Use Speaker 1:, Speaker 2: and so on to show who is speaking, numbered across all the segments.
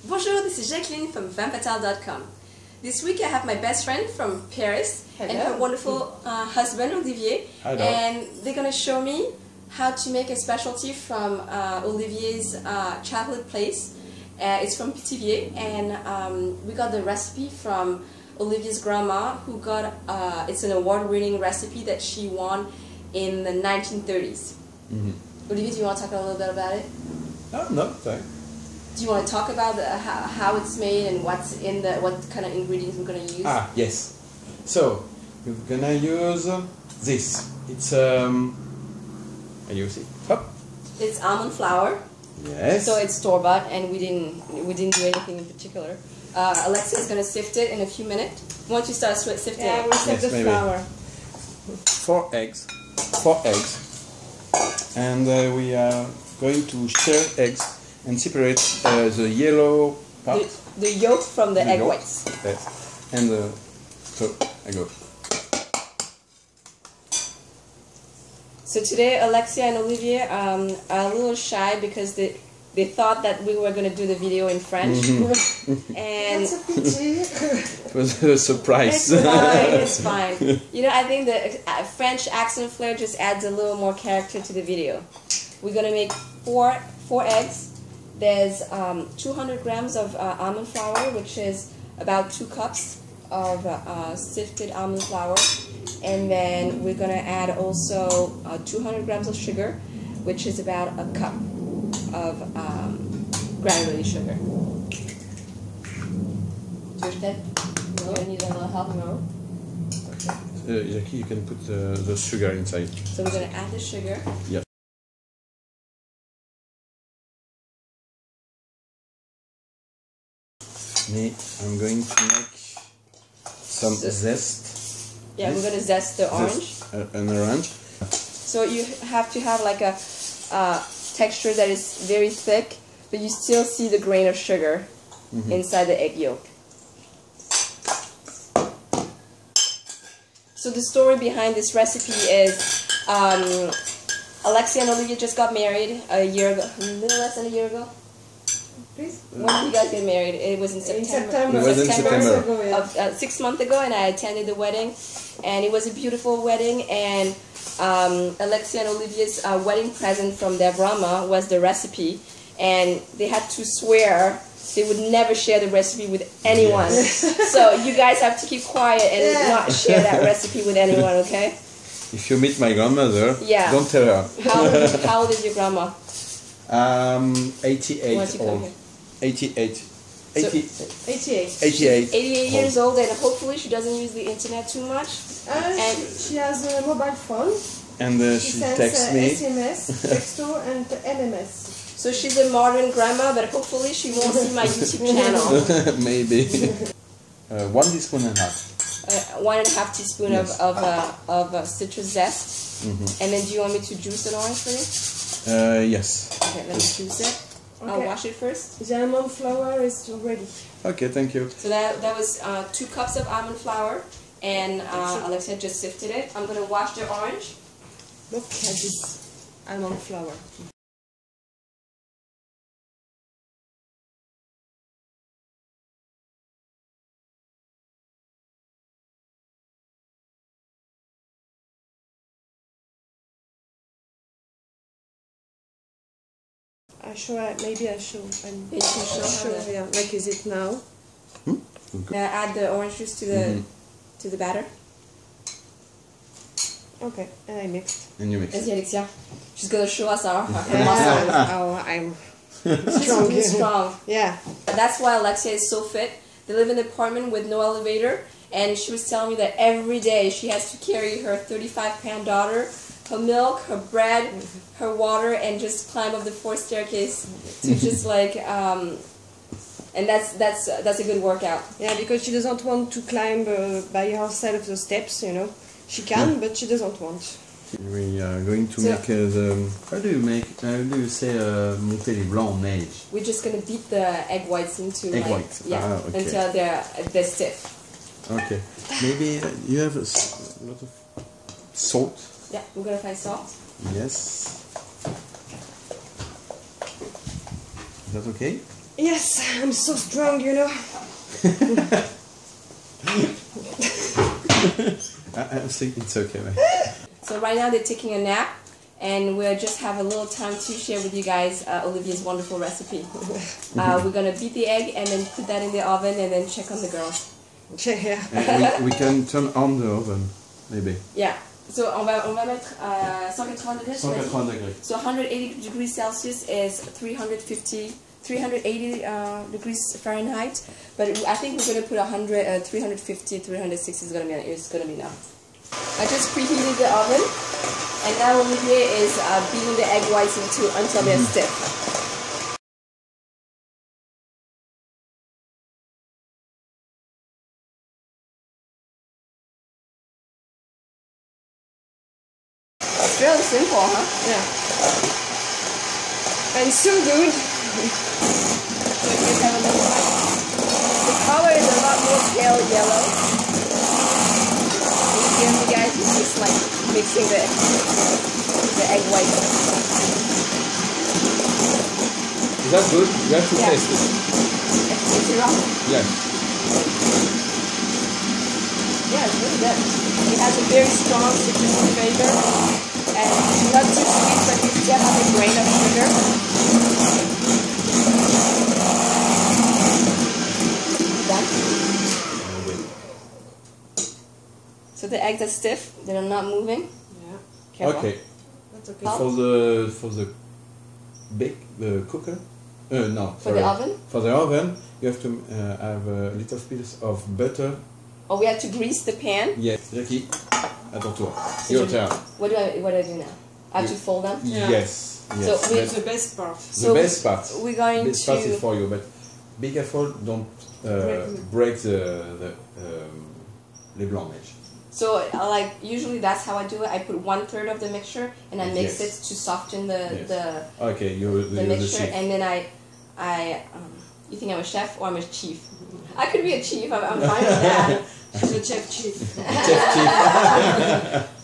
Speaker 1: Bonjour, this is Jacqueline from vinfatale.com. This week I have my best friend from Paris. Hello. And her wonderful husband, Olivier.
Speaker 2: Hello.
Speaker 1: And they're going to show me how to make a specialty from Olivier's childhood place. It's from Pithiviers, and we got the recipe from Olivier's grandma, who got, it's an award-winning recipe that she won in the 1930s. Mm-hmm. Olivier, do you want to talk a little bit about it?
Speaker 2: No, sorry.
Speaker 1: Do you want to talk about how it's made and what's in the, what kind of ingredients we're going to use?
Speaker 2: Ah, yes. So, we're going to use this. It's, you see? Hop.
Speaker 1: It's almond flour.
Speaker 2: Yes.
Speaker 1: So it's store-bought, and we didn't do anything in particular. Alexia is going to sift it in a few minutes. Once you start sifting it.
Speaker 3: We'll sift the flour.
Speaker 2: 4 eggs. And we are going to share eggs and separate the yellow part.
Speaker 1: The yolk from the egg whites.
Speaker 2: Yes. And so I go.
Speaker 1: So today Alexia and Olivier are a little shy because they thought that we were going to do the video in French. Mm-hmm. And
Speaker 3: that's a pity.
Speaker 2: It was a surprise.
Speaker 1: It's fine. You know, I think the French accent flair just adds a little more character to the video. We're going to make four eggs. There's 200 grams of almond flour, which is about 2 cups of sifted almond flour. And then we're going to add also 200 grams of sugar, which is about a cup of granulated sugar. No. You need a little help? No.
Speaker 2: Okay. Jackie, you can put the sugar inside.
Speaker 1: So we're going to add the sugar.
Speaker 2: Yes. I'm going to make some zest.
Speaker 1: Yeah, we're going to zest the orange.
Speaker 2: An orange.
Speaker 1: So you have to have like a texture that is very thick, but you still see the grain of sugar inside the egg yolk. So the story behind this recipe is Alexia and Olivier just got married a year ago, a little less than a year ago.
Speaker 3: Please?
Speaker 1: When did you guys get married? It was in September.
Speaker 2: It was in September.
Speaker 1: 6 months ago, and I attended the wedding, and it was a beautiful wedding. And Alexia and Olivier's wedding present from their grandma was the recipe, and they had to swear they would never share the recipe with anyone. Yes. So you guys have to keep quiet and not share that recipe with anyone, okay?
Speaker 2: If you meet my grandmother, don't tell her.
Speaker 1: How old is your grandma?
Speaker 2: 88 old. 88.
Speaker 1: 88 years old, and hopefully she doesn't use the internet too much.
Speaker 3: And she has a mobile phone.
Speaker 2: And she texts me.
Speaker 3: SMS, texto, and MMS.
Speaker 1: So she's a modern grandma, but hopefully she won't see my YouTube channel.
Speaker 2: Maybe. 1 teaspoon and a half.
Speaker 1: 1.5 teaspoon of citrus zest. And then do you want me to juice an orange for you?
Speaker 2: Yes.
Speaker 1: Okay, let me juice it. Okay. I'll wash it first.
Speaker 3: The almond flour is ready.
Speaker 2: Okay, thank you.
Speaker 1: So that was 2 cups of almond flour, and Alexia just sifted it. I'm going to wash the orange.
Speaker 3: Look at this almond flour. Maybe I show. Yeah, like is it now?
Speaker 1: Add the orange juice to the batter.
Speaker 3: Okay, and I mixed.
Speaker 2: And you mix.
Speaker 1: Vas-y, Alexia. She's gonna show us our
Speaker 3: muscle. I'm strong.
Speaker 1: Strong.
Speaker 3: Yeah.
Speaker 1: That's why Alexia is so fit. They live in an apartment with no elevator, and she was telling me that every day she has to carry her 35-pound daughter, her milk, her bread, her water, and just climb up the 4th staircase to just like, and that's a good workout.
Speaker 3: Yeah, because she doesn't want to climb by herself the steps, you know. She can, but she doesn't want.
Speaker 2: We are going to make the. How do you say monter les blancs en neige?
Speaker 1: We're just gonna beat the egg whites into
Speaker 2: okay.
Speaker 1: Until they're stiff.
Speaker 2: Okay. Maybe you have a lot of salt.
Speaker 1: Yeah, we're gonna find salt.
Speaker 2: Yes. Is that okay?
Speaker 3: Yes, I'm so strong, you know.
Speaker 2: I think it's okay, man.
Speaker 1: So right now they're taking a nap, and we'll just have a little time to share with you guys Olivier's wonderful recipe. We're gonna beat the egg and then put that in the oven and then check on the girls.
Speaker 3: Yeah.
Speaker 2: We can turn on the oven, maybe.
Speaker 1: Yeah. So on va mettre 180 degrés.
Speaker 2: 180 degrés.
Speaker 1: So 180 degrees Celsius is 380 degrees Fahrenheit. But I think we're gonna put 350, 360 is gonna be enough. I just preheated the oven, and now Olivier is beating the egg whites until they're stiff. It's really simple, huh?
Speaker 3: Yeah. And so good.
Speaker 1: So you guys have a little bite. The color is a lot more pale yellow. You guys, it's just like mixing the egg white.
Speaker 2: Is that good? You have to taste it.
Speaker 1: Is it wrong?
Speaker 2: Yes.
Speaker 1: Yeah, it's really good. It has a very strong citrusy flavor, and not too sweet, but you still have a grain of sugar. Done. So the eggs are stiff; they're not moving.
Speaker 3: Yeah.
Speaker 1: Careful.
Speaker 2: Okay.
Speaker 3: That's okay.
Speaker 2: For the cooker. No.
Speaker 1: For the oven?
Speaker 2: For the oven, you have to have a little piece of butter.
Speaker 1: Oh, we have to grease the pan.
Speaker 2: Yes. Jackie, à ton tour.
Speaker 1: So
Speaker 2: Your turn.
Speaker 1: What do I do now? I have to fold them.
Speaker 3: Yeah.
Speaker 2: Yes.
Speaker 1: So
Speaker 2: Yes.
Speaker 3: It's the best part.
Speaker 1: So
Speaker 2: the best part.
Speaker 1: We're going
Speaker 2: Best
Speaker 1: to.
Speaker 2: part is for you, but be careful. Don't break the les blancs.
Speaker 1: So, like, usually that's how I do it. I put 1/3 of the mixture and I mix
Speaker 2: Yes.
Speaker 1: it to soften the
Speaker 2: Okay,
Speaker 1: the
Speaker 2: you're
Speaker 1: mixture,
Speaker 2: the chef.
Speaker 1: and then you think I'm a chef or I'm a chief? I could be a chief. I'm fine with that.
Speaker 3: She's a chef chief.
Speaker 2: Chef chief.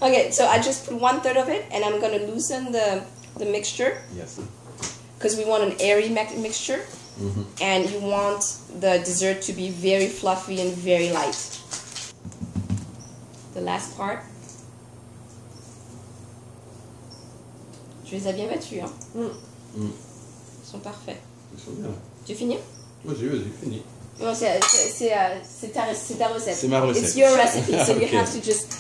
Speaker 1: Okay, so I just put 1/3 of it, and I'm gonna loosen the mixture
Speaker 2: Yes.
Speaker 1: because we want an airy mixture, and you want the dessert to be very fluffy and very light. The last part. Tu les as bien battus, hein? Ils sont parfaits.
Speaker 2: Ils sont bien.
Speaker 1: Tu finis?
Speaker 2: Vas-y, fini.
Speaker 1: Non, c'est ta recette.
Speaker 2: C'est ma recette.
Speaker 1: It's your recipe, so you
Speaker 2: Okay.
Speaker 1: have to just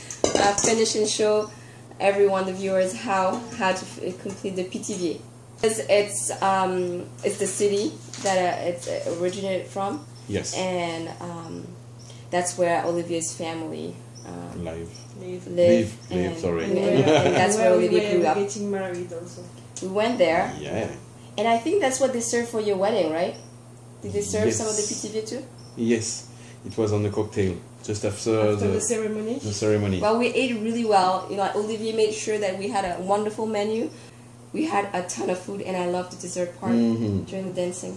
Speaker 1: finish and show everyone, the viewers, how to complete the Pithivier. It's the city that it's originated from.
Speaker 2: Yes.
Speaker 1: And that's where Olivier's family
Speaker 2: Live.
Speaker 1: live.
Speaker 2: Sorry.
Speaker 1: And that's where Olivier grew up.
Speaker 3: We're getting married also.
Speaker 1: We went there,
Speaker 2: Yeah.
Speaker 1: and I think that's what they served for your wedding, right? Did they serve
Speaker 2: Yes.
Speaker 1: some of the Pithivier too?
Speaker 2: Yes. It was on the cocktail just after
Speaker 3: the ceremony.
Speaker 2: The ceremony.
Speaker 1: Well, we ate really well. You know, Olivier made sure that we had a wonderful menu. We had a ton of food, and I loved the dessert part during the dancing.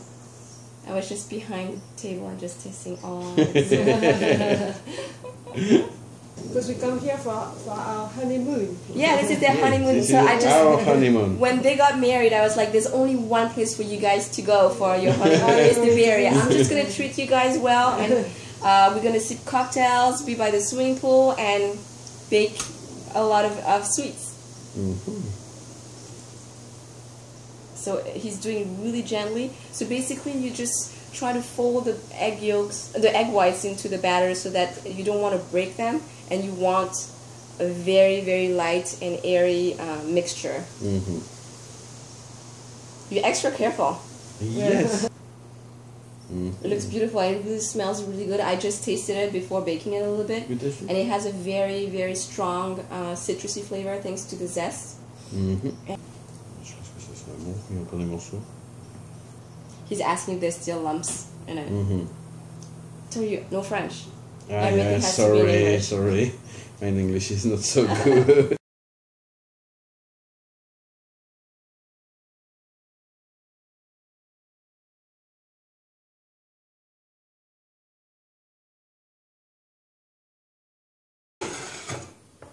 Speaker 1: I was just behind the table and just tasting all the dessert.
Speaker 3: Because we come here for our honeymoon.
Speaker 1: Yeah, this is their honeymoon.
Speaker 2: This
Speaker 1: So
Speaker 2: is
Speaker 1: I just
Speaker 2: our honeymoon.
Speaker 1: when they got married, I was like, "There's only one place for you guys to go for your honeymoon. It's Pithiviers. I'm just gonna treat you guys well, and we're gonna sip cocktails, be by the swimming pool, and bake a lot of sweets." So he's doing really gently. So basically, you just try to fold the egg whites into the batter so that you don't want to break them, and you want a very, very light and airy mixture. You're extra careful.
Speaker 2: Yes.
Speaker 1: It looks beautiful. It really smells really good. I just tasted it before baking it a little bit, and it has a very, very strong citrusy flavor thanks to the zest. He's asking if there's still lumps in it. So you no French. Everything has to be in English.
Speaker 2: Sorry. My English is not so good.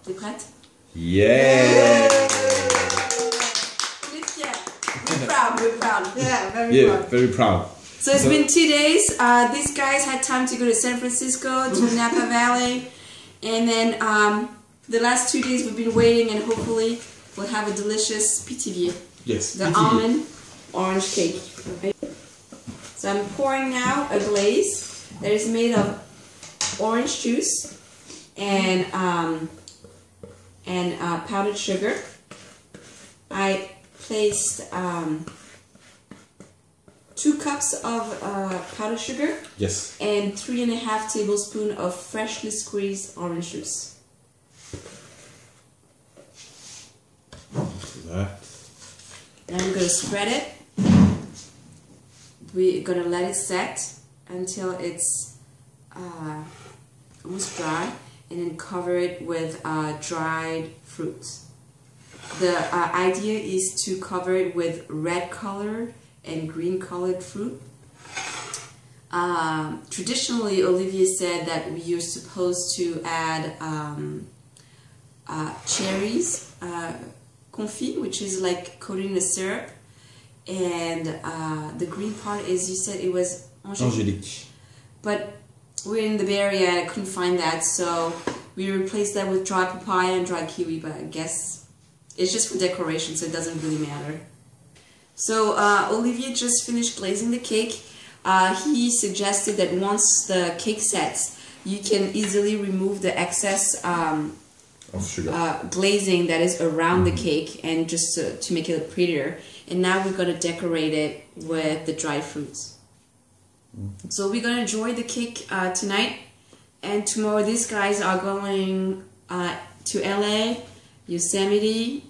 Speaker 1: T'es prête?
Speaker 2: Yeah!
Speaker 1: We're fier. We're proud.
Speaker 3: Yeah, very
Speaker 2: Yeah,
Speaker 3: proud.
Speaker 2: very proud.
Speaker 1: So it's been 2 days. These guys had time to go to San Francisco, to Napa Valley. And then the last 2 days we've been waiting, and hopefully we'll have a delicious Pithivier.
Speaker 2: Yes.
Speaker 1: The almond orange cake. So I'm pouring now a glaze that is made of orange juice and powdered sugar. I placed 2 cups of powdered sugar.
Speaker 2: Yes.
Speaker 1: And 3.5 tablespoons of freshly squeezed orange juice.
Speaker 2: That.
Speaker 1: Now I'm going to spread it. We're going to let it set until it's almost dry, and then cover it with dried fruits. The idea is to cover it with red colored and green colored fruit. Traditionally, Olivier said that you're supposed to add cherries, confits, which is like coated in a syrup, and the green part is, you said it was angelique. But we're in the Bay Area and I couldn't find that, so we replaced that with dried papaya and dried kiwi, but I guess it's just for decoration, so it doesn't really matter. So Olivier just finished glazing the cake. He suggested that once the cake sets, you can easily remove the excess
Speaker 2: of sugar.
Speaker 1: Glazing that is around the cake, and just to make it look prettier. And now we're going to decorate it with the dried fruits. So we're going to enjoy the cake tonight, and tomorrow these guys are going to LA, Yosemite.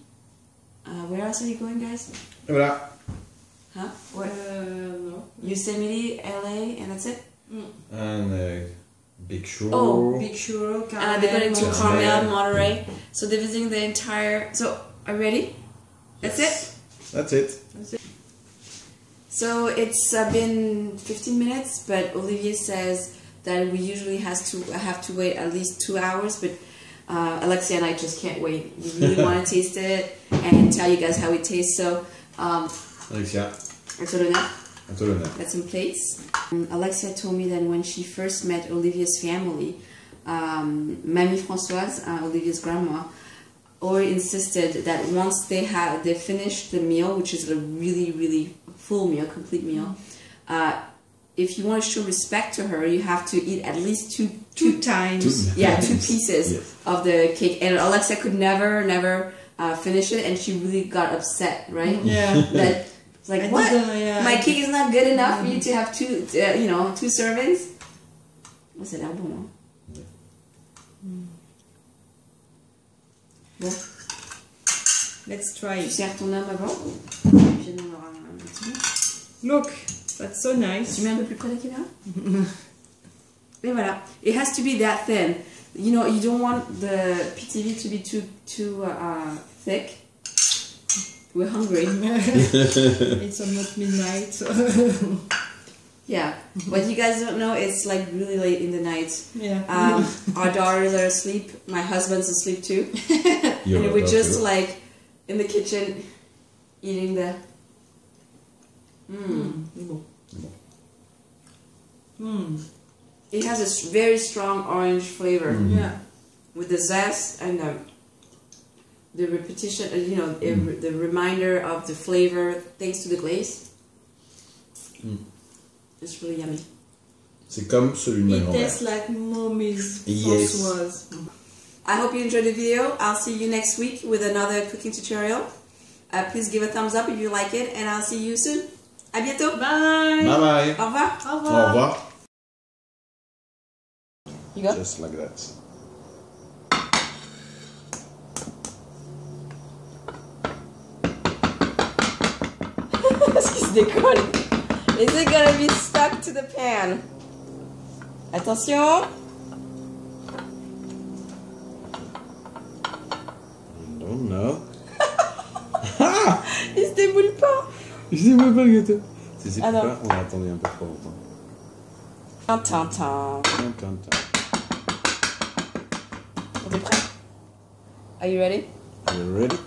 Speaker 1: Where else are you going, guys?
Speaker 2: Voilà.
Speaker 1: Huh? What?
Speaker 3: No.
Speaker 1: Yosemite, LA, and that's it?
Speaker 2: And Big Sur.
Speaker 1: Oh,
Speaker 3: Big Sur,
Speaker 1: they're going to Carmel, Monterey. So they're visiting the entire... So, are you ready? That's it?
Speaker 2: That's it.
Speaker 1: So it's been 15 minutes, but Olivier says that we usually have to wait at least 2 hours, but Alexia and I just can't wait. We really want to taste it and tell you guys how it tastes. So,
Speaker 2: Alexia.
Speaker 1: That's in plates. Alexia told me that when she first met Olivier's family, Mamie Françoise, Olivier's grandma, always insisted that once they finished the meal, which is a really, really full meal, complete meal, if you want to show respect to her, you have to eat at least two times. Yeah, 2 pieces of the cake. And Alexia could never finish it, and she really got upset, right?
Speaker 3: Yeah.
Speaker 1: That it's like, what? My cake is not good enough for you to have 2 servings? Oh, c'est l'air bon, hein? Bon.
Speaker 3: Let's try it.
Speaker 1: Tu sers ton homme avant?
Speaker 3: Look, that's so nice.
Speaker 1: Tu mets un peu plus près de la caméra? Et voilà. It has to be that thin. You know, you don't want the Pithivier to be too thick. We're hungry.
Speaker 3: It's almost midnight. So.
Speaker 1: Yeah. What you guys don't know, it's like really late in the night.
Speaker 3: Yeah.
Speaker 1: Our daughters are asleep. My husband's asleep too. And we're just like in the kitchen eating the... It has a very strong orange flavor.
Speaker 3: Yeah.
Speaker 1: With the zest and the repetition, the reminder of the flavor thanks to the glaze. It's really yummy.
Speaker 2: C'est comme celui de ma grand-mère.
Speaker 3: It tastes like Mommy's Françoise.
Speaker 1: I hope you enjoyed the video. I'll see you next week with another cooking tutorial. Please give a thumbs up if you like it, and I'll see you soon. À bientôt.
Speaker 3: Bye.
Speaker 2: Bye bye.
Speaker 1: Au revoir.
Speaker 3: Au revoir.
Speaker 2: Au revoir.
Speaker 1: You go.
Speaker 2: Just like that.
Speaker 1: Qu'est-ce qui se décolle? Is it gonna be stuck to the pan? Attention.
Speaker 2: I don't know.
Speaker 1: Il se déboule pas.
Speaker 2: Je sais même pas le gâteau. C'est
Speaker 1: Ah non.
Speaker 2: pourquoi on a attendu un peu trop longtemps.
Speaker 1: Tintin. T'es prêt? Are you ready?
Speaker 2: Are you ready?